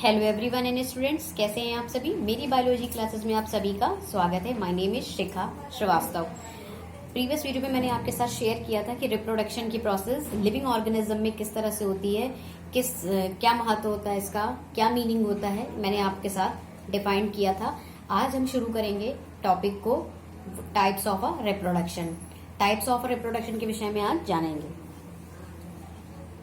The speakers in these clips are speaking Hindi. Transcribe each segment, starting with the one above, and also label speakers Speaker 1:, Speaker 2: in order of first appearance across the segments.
Speaker 1: हेलो एवरीवन एंड स्टूडेंट्स, कैसे हैं आप सभी। मेरी बायोलॉजी क्लासेस में आप सभी का स्वागत है। My name is Shikha Srivastava. Previous video में मैंने आपके साथ शेयर किया था कि रिप्रोडक्शन की प्रोसेस लिविंग ऑर्गेनिज्म में किस तरह से होती है, क्या महत्व होता है इसका, क्या मीनिंग होता है, मैंने आपके साथ डिफाइन किया था। आज हम शुरू करेंगे टॉपिक को types of a reproduction. Types of reproduction के विषय में आज जानेंगे।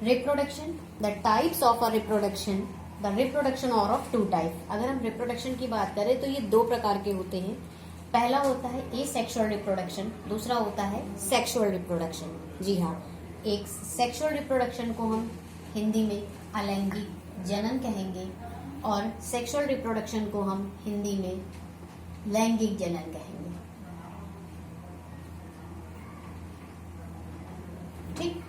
Speaker 1: Reproduction, the types of a reproduction, the reproduction और ऑफ टू टाइप। अगर हम रिप्रोडक्शन की बात करें तो ये दो प्रकार के होते हैं। पहला होता है एसेक्सुअल रिप्रोडक्शन, दूसरा होता है सेक्सुअल रिप्रोडक्शन। जी हाँ, एक सेक्सुअल रिप्रोडक्शन को हम हिंदी में अलैंगिक जनन कहेंगे और सेक्सुअल रिप्रोडक्शन को हम हिंदी में लैंगिक जनन कहेंगे। ठीक,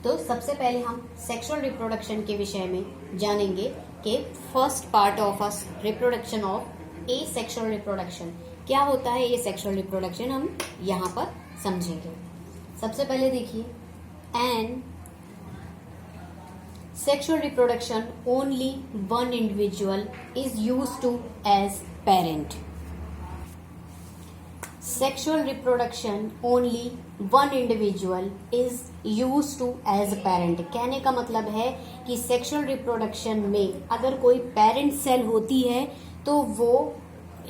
Speaker 1: तो सबसे पहले हम सेक्सुअल रिप्रोडक्शन के विषय में जानेंगे कि first part of a reproduction of asexual reproduction क्या होता है। एसेक्सुअल रिप्रोडक्शन हम यहाँ पर समझेंगे। सबसे पहले देखिए, and sexual reproduction only one individual is used to as parent. Sexual reproduction only one individual is used to as a parent। कहने का मतलब है कि सेक्सुअल रिप्रोडक्शन में अगर कोई पेरेंट सेल होती है तो वो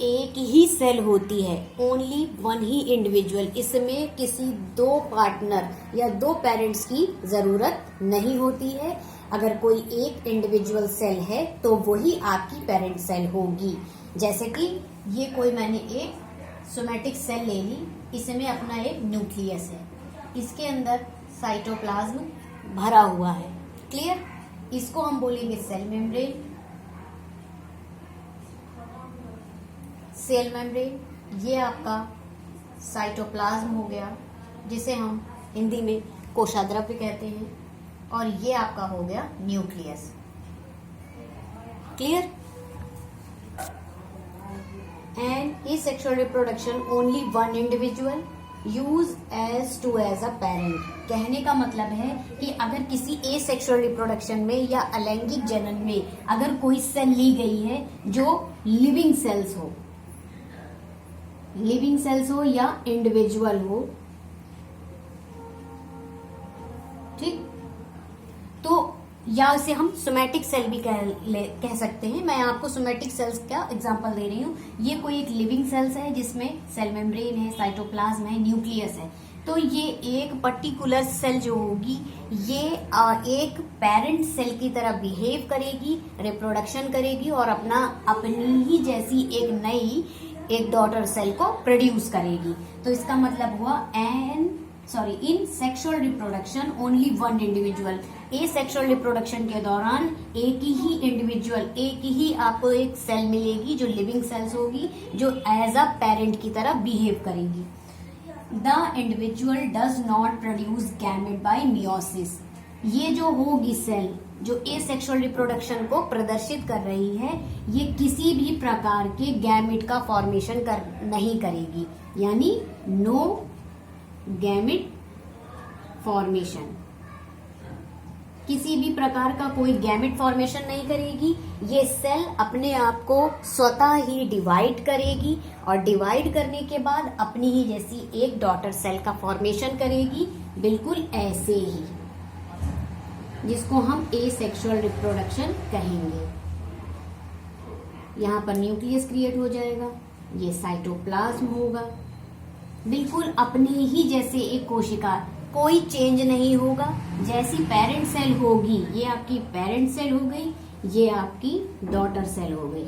Speaker 1: एक ही सेल होती है, ओनली वन ही इंडिविजुअल। इसमें किसी दो पार्टनर या दो पेरेंट्स की जरूरत नहीं होती है। अगर कोई एक इंडिविजुअल सेल है तो वही आपकी पेरेंट सेल होगी। जैसे कि ये कोई मैंने एक सोमैटिक सेल ले ली, इसमें अपना एक न्यूक्लियस है, इसके अंदर साइटोप्लाज्म भरा हुआ है। क्लियर, इसको हम बोलेंगे सेल मेम्ब्रेन। सेल मेम्ब्रेन ये आपका साइटोप्लाज्म हो गया, जिसे हम हिंदी में कोशाद्रव्य कहते हैं, और ये आपका हो गया nucleus. Clear. And asexual reproduction only one individual use as to as a parent। कहने का मतलब है कि अगर किसी एसेक्सुअल रिप्रोडक्शन में या अलैंगिक जनन में अगर कोई सेल ली गई है जो लिविंग सेल्स हो या इंडिविजुअल हो, ठीक, तो या इसे हम सोमैटिक सेल भी कह सकते हैं। मैं आपको सोमैटिक सेल्स का एग्जांपल दे रही हूँ। ये कोई एक लिविंग सेल्स है जिसमें सेल मेम्ब्रेन है, साइटोप्लाज्म है, न्यूक्लियस है। तो ये एक पर्टिकुलर सेल जो होगी ये एक पेरेंट सेल की तरह बिहेव करेगी, रिप्रोडक्शन करेगी और अपनी ही जैसी एक डॉटर सेल को प्रोड्यूस करेगी। तो इसका मतलब हुआ in sexual reproduction only one individual. Asexual reproduction के दौरान एक ही इंडिविजुअल, एक ही आपको एक सेल मिलेगी जो लिविंग सेल्स होगी, जो एज अ पेरेंट की तरह बिहेव करेगी। The individual does not produce gamete bye meiosis. ये जो होगी सेल जो एसेक्सुअल रिप्रोडक्शन को प्रदर्शित कर रही है, ये किसी भी प्रकार के गैमेट का फॉर्मेशन नहीं करेगी, यानी नो गैमेट फॉर्मेशन। किसी भी प्रकार का कोई गैमेट फॉर्मेशन नहीं करेगी। ये सेल अपने आप को स्वतः ही डिवाइड करेगी और डिवाइड करने के बाद अपनी ही जैसी एक डॉटर सेल का फॉर्मेशन करेगी, बिल्कुल ऐसे ही, जिसको हम एसेक्सुअल रिप्रोडक्शन कहेंगे। यहाँ पर न्यूक्लियस क्रिएट हो जाएगा, ये साइटोप्लाज्म होगा, बिल्कुल अपनी ही जैसे एक कोशिका, कोई चेंज नहीं होगा। जैसी पेरेंट सेल होगी, ये आपकी पेरेंट सेल हो गई, ये आपकी डॉटर सेल हो गई।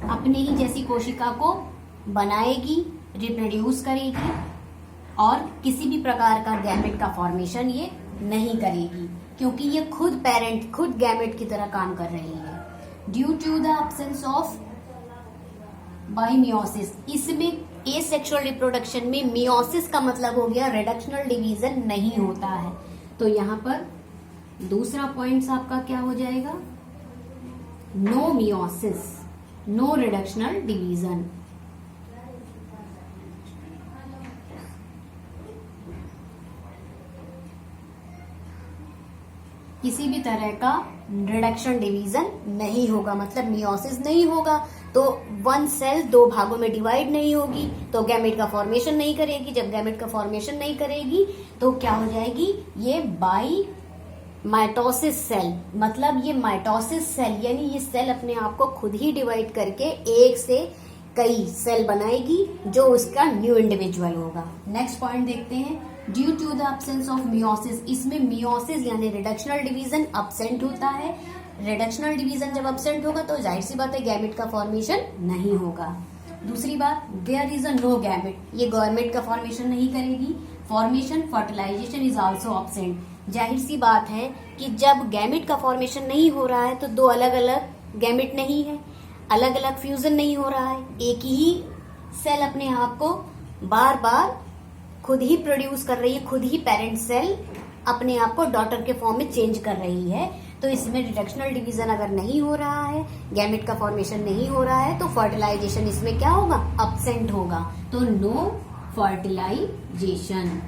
Speaker 1: अपनी ही जैसी कोशिका को बनाएगी, रिप्रोड्यूस करेगी और किसी भी प्रकार का गैमेट का फॉर्मेशन ये नहीं करेगी, क्योंकि ये खुद गैमेट की तरह काम कर रही है। Due to the absence of by meiosis. इसमें एसेक्सुअल रिप्रोडक्शन में मियोसिस का मतलब हो गया रिडक्शनल डिवीजन नहीं होता है। तो यहाँ पर दूसरा पॉइंट आपका क्या हो जाएगा, no meiosis, no reductional division. किसी भी तरह का रिडक्शन डिवीजन नहीं होगा, मतलब मियोसिस नहीं होगा। तो वन सेल दो भागों में डिवाइड नहीं होगी, तो गैमेट का फॉर्मेशन नहीं करेगी। जब गैमेट का फॉर्मेशन नहीं करेगी तो क्या हो जाएगी, ये बाई माइटोसिस सेल, मतलब ये माइटोसिस सेल यानी ये सेल अपने आप को खुद ही डिवाइड करके एक से कई सेल बनाएगी जो उसका न्यू इंडिविजुअल होगा। नेक्स्ट पॉइंट देखते हैं, due to the absence of meiosis, इसमें मियोसिस यानी रिडक्शनल डिवीजन अब्सेंट होता है। रिडक्शनल डिवीजन जब अब्सेंट होगा तो जाहिर सी बात है गैमेट का फॉर्मेशन नहीं होगा। दूसरी बात, there is a no gamete, ये गैमेट का फॉर्मेशन नहीं करेगी। Formation fertilisation is also absent, जाहिर सी बात है कि जब गैमेट का फॉर्मेशन नहीं हो रहा है तो दो अलग अलग गैमेट नहीं है, अलग अलग फ्यूजन नहीं हो रहा है, एक ही सेल अपने आप को बार बार खुद ही प्रोड्यूस कर रही है, खुद ही पेरेंट सेल अपने आप को डॉटर के फॉर्म में चेंज कर रही है। तो इसमें रिडक्शनल डिवीजन अगर नहीं हो रहा है, गैमेट का फॉर्मेशन नहीं हो रहा है, तो फर्टिलाइजेशन इसमें क्या होगा, अब्सेंट होगा। तो नो फर्टिलाइजेशन,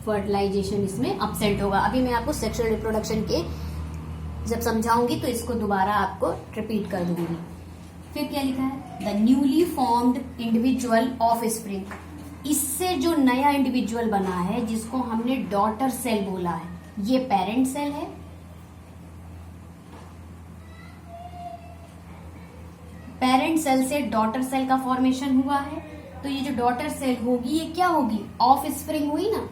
Speaker 1: फर्टिलाइजेशन इसमें अब्सेंट होगा। अभी मैं आपको सेक्सुअल रिप्रोडक्शन के जब समझाऊंगी तो इसको दोबारा आपको रिपीट कर दूंगी। फिर क्या लिखा है, the newly formed individual of spring, इससे जो नया इंडिविजुअल बना है जिसको हमने डॉटर सेल बोला है, ये पेरेंट सेल है। पेरेंट सेल से डॉटर सेल का फॉर्मेशन हुआ है, तो ये जो डॉटर सेल होगी ये क्या होगी, ऑफ स्प्रिंग हुई ना,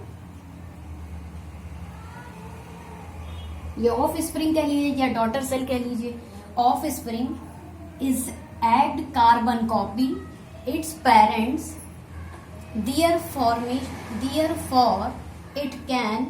Speaker 1: ये ऑफ स्प्रिंग कह लीजिए या डॉटर सेल कह लीजिए। Offspring is a carbon copy its parents, therefore it can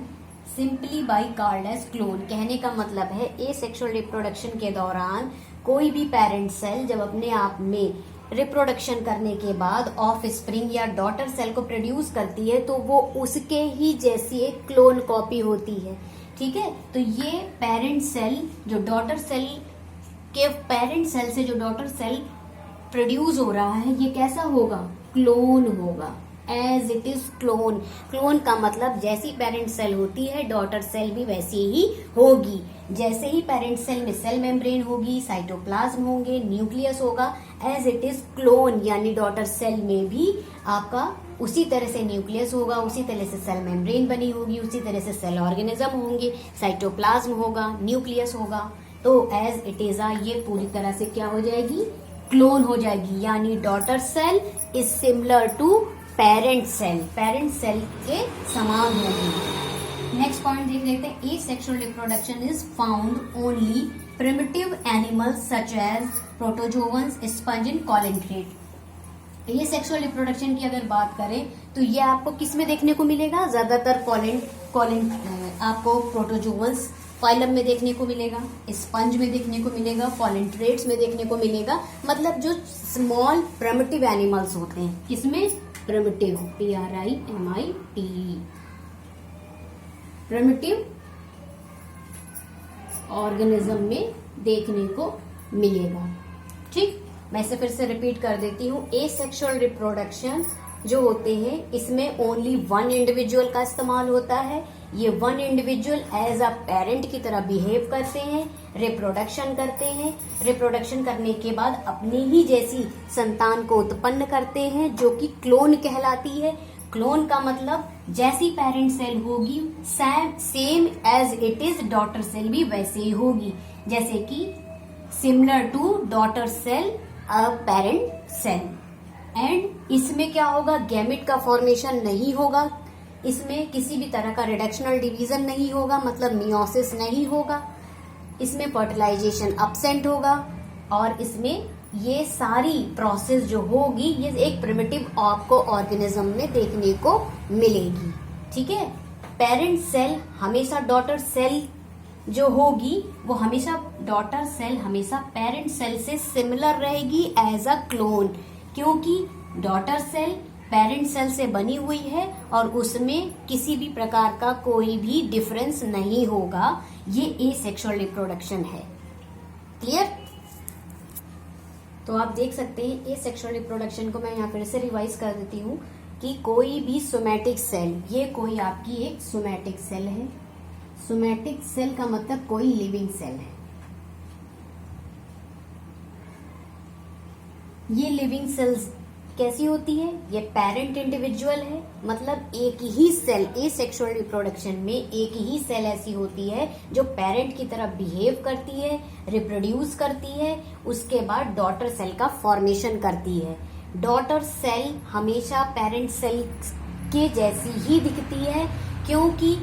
Speaker 1: simply by called as clone। कहने का मतलब है एसेक्सुअल रिप्रोडक्शन के दौरान कोई भी पेरेंट सेल जब अपने आप में रिप्रोडक्शन करने के बाद ऑफ स्प्रिंग या डॉटर सेल को प्रोड्यूस करती है तो वो उसके ही जैसी एक क्लोन कॉपी होती है। ठीक है, तो ये पेरेंट सेल जो डॉटर सेल के पेरेंट सेल से जो डॉटर सेल प्रोड्यूस हो रहा है ये कैसा होगा, क्लोन होगा, as it is clone. Clone का मतलब जैसी पेरेंट सेल होती है डॉटर सेल भी वैसी ही होगी। जैसे ही पेरेंट सेल में सेल मेम्ब्रेन होगी, साइटोप्लाज्म होंगे, न्यूक्लियस होगा, एज इट इज क्लोन यानी डॉटर सेल में भी आपका उसी तरह से न्यूक्लियस होगा, उसी तरह से सेल मेम्ब्रेन बनी होगी, उसी तरह से सेल ऑर्गेनिज्म होंगे, साइटोप्लाज्म होगा, न्यूक्लियस होगा। तो एज इट इज ये पूरी तरह से क्या हो जाएगी, क्लोन हो जाएगी, यानी daughter cell is similar to parent cell के समान होगी। नेक्स्ट पॉइंट देख लेते हैं, asexual reproduction is found only primitive animals such as protozoans, sponge and coelenterate. ये सेक्सुअल रिप्रोडक्शन की अगर बात करें तो ये आपको किस में देखने को मिलेगा, ज्यादातर आपको प्रोटोजोवंस फाइलम में देखने को मिलेगा, स्पंज में देखने को मिलेगा, कॉलेंट्रेट्स में देखने को मिलेगा। मतलब जो स्मॉल प्रिमिटिव एनिमल्स होते हैं, किसमें, प्रिमिटिव, PRIMIT, प्रिमिटिव ऑर्गेनिज्म में देखने को मिलेगा। ठीक, मैं इसे फिर से रिपीट कर देती हूँ। एसेक्सुअल रिप्रोडक्शन जो होते हैं इसमें ओनली वन इंडिविजुअल का इस्तेमाल होता है। ये one individual as a parent की तरह बिहेव करते हैं, रिप्रोडक्शन करते हैं, रिप्रोडक्शन करने के बाद अपनी ही जैसी संतान को उत्पन्न करते हैं जो कि क्लोन कहलाती है। क्लोन का मतलब जैसी पेरेंट सेल होगी same as it is daughter cell भी वैसे ही होगी, जैसे कि similar to daughter cell a parent cell. And इसमें क्या होगा, गैमेट का फॉर्मेशन नहीं होगा, इसमें किसी भी तरह का रिडक्शनल डिवीजन नहीं होगा, मतलब मियोसिस नहीं होगा, इसमें फर्टिलाइजेशन अब्सेंट होगा और इसमें ये सारी प्रोसेस जो होगी ये एक प्रिमिटिव आपको ऑर्गेनिज्म में देखने को मिलेगी। ठीक है, पेरेंट सेल हमेशा डॉटर सेल जो होगी वो हमेशा डॉटर सेल हमेशा पेरेंट सेल से सिमिलर रहेगी एज अ क्लोन, क्योंकि डॉटर सेल पेरेंट सेल से बनी हुई है और उसमें किसी भी प्रकार का कोई भी डिफरेंस नहीं होगा। ये एसेक्सुअल रिप्रोडक्शन है। क्लियर? तो आप देख सकते हैं एसेक्सुअल रिप्रोडक्शन को मैं यहाँ फिर से रिवाइज कर देती हूँ आपकी कोई भी सोमैटिक सेल, ये कोई आपकी एक सोमैटिक सेल है। सोमैटिक सेल का मतलब कोई लिविंग सेल है। ये लिविंग सेल्स कैसी होती है? ये पेरेंट इंडिविजुअल है, मतलब एक ही सेल, एसेक्सुअल रिप्रोडक्शन में एक ही सेल ऐसी होती है जो पेरेंट की तरह बिहेव करती है, रिप्रोड्यूस करती है, उसके बाद डॉटर सेल का फॉर्मेशन करती है। डॉटर सेल हमेशा पेरेंट सेल के जैसी ही दिखती है, क्योंकि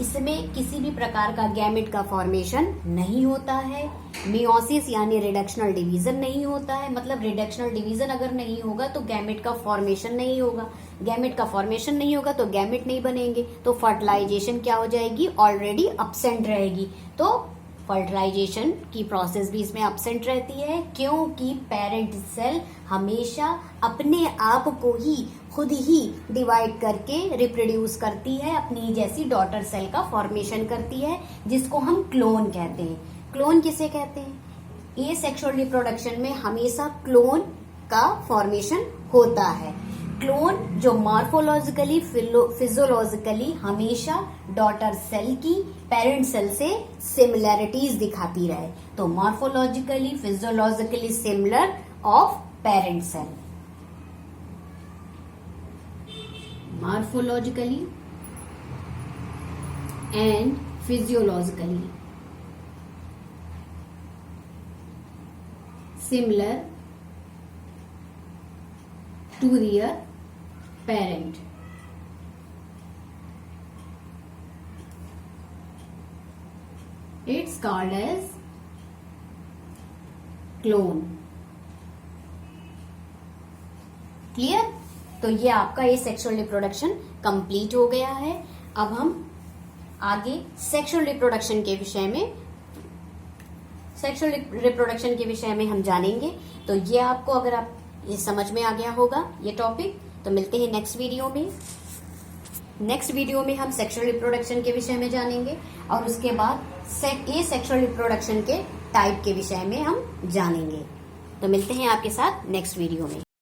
Speaker 1: इसमें किसी भी प्रकार का गैमेट का फॉर्मेशन नहीं होता है। मियोसिस यानी रिडक्शनल डिवीजन नहीं होता है, मतलब रिडक्शनल डिवीजन अगर नहीं होगा तो गैमेट का फॉर्मेशन नहीं होगा। गैमेट का फॉर्मेशन नहीं होगा तो गैमेट नहीं बनेंगे, तो फर्टिलाइजेशन क्या हो जाएगी? ऑलरेडी अब्सेंट रहेगी। तो फर्टिलाइजेशन की प्रोसेस भी इसमें अब्सेंट रहती है, क्योंकि पेरेंट सेल हमेशा अपने आप को ही खुद ही डिवाइड करके रिप्रोड्यूस करती है, अपनी जैसी डॉटर सेल का फॉर्मेशन करती है, जिसको हम क्लोन कहते हैं। क्लोन किसे कहते हैं? एसेक्सुअल रिप्रोडक्शन में हमेशा क्लोन का फॉर्मेशन होता है। क्लोन जो मॉर्फोलॉजिकली फिजियोलॉजिकली हमेशा डॉटर सेल की पेरेंट सेल से सिमिलैरिटीज दिखाती रहे, तो morphologically physiologically similar of parent cell. Morphologically and physiologically similar to their parent. It's called as clone. Clear? तो ये आपका ये सेक्सुअल रिप्रोडक्शन कंप्लीट हो गया है। अब हम आगे सेक्सुअल रिप्रोडक्शन के विषय में हम जानेंगे। तो ये आपको, अगर आप ये समझ में आ गया होगा ये टॉपिक, तो मिलते हैं नेक्स्ट वीडियो में। नेक्स्ट वीडियो में हम सेक्सुअल रिप्रोडक्शन के विषय में जानेंगे, और उसके बाद ये सेक्सुअल रिप्रोडक्शन के टाइप के विषय में हम जानेंगे। तो मिलते हैं आपके साथ नेक्स्ट वीडियो में।